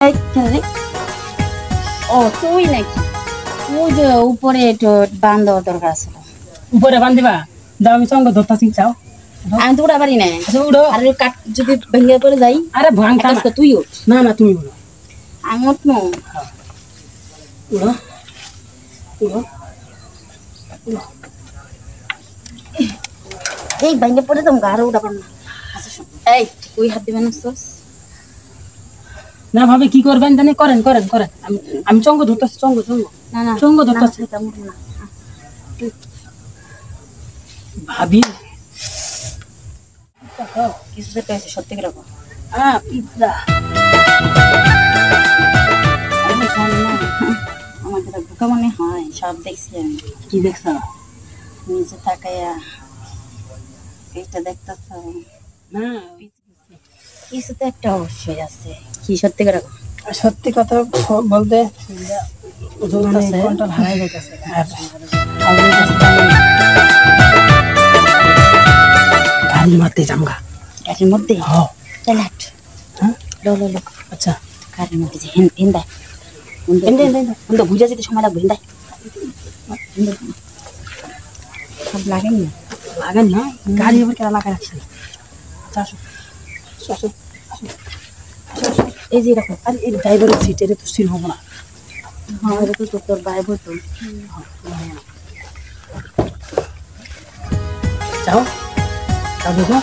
এই কেন রে? ও তুই নাকি? ওই যে উপরে একটু বান দেওয়ার দরকার ছিল। উপরে বান্ধিবা দাও আমি সঙ্গ ধরতাছি চাও আমি তো উড়া পারি না। আচ্ছা উড়ো আর ওই কাঠ যদি ভেঙে পড়ে যাই, আরে ভাঙতা না তুই উঠ। না না তুমি উড়ো আমি উঠবো। উড়ো উড়ো উড়ো এই ভেঙে পড়ে যাবো আরো উঠা পারবো না। আচ্ছা শোন, এই তুই হাত দিবে না সোস? না ভাবে কি করবেন জানি করেন করেন করেন আমি আমি চঙ্গ ধরতাছি চঙ্গ চঙ্গ না না চঙ্গ ধরতাছি এটা উঠবো না। ভাবি কিছু যে পেয়েছে সত্যি করে বল। পিৎজা আমি জানি না, আমার যেটা বোকা মনে হয় সব দেখছি আমি। কি দেখছ নিচে তাকাইয়া এইটা দেখতেছ না কিছু তো একটা অবশ্যই আছে। কি সত্যি করে বল। সত্যি কথা বলতে কন্ট্রোল হারাই যাইতেছে গাড়ি মারতে জামগা গাড়ির মধ্যে হ্যাঁ তাহলে হাট। হ্যাঁ লো লো লো আচ্ছা গাড়ির মধ্যে যে হিন্দায় হিন্দা বুঝা যেতে সময় লাগবে হিন্দায় সব লাগেনি না। লাগান না গাড়ি এবার কেন লাগা রাখছি আসো আসো এই যে এরকম। আর এই ড্রাইভারের সিট এটা তো সিল হবো না হ্যাঁ এটা তো তোর বাইব তো। যাও যাও দেখো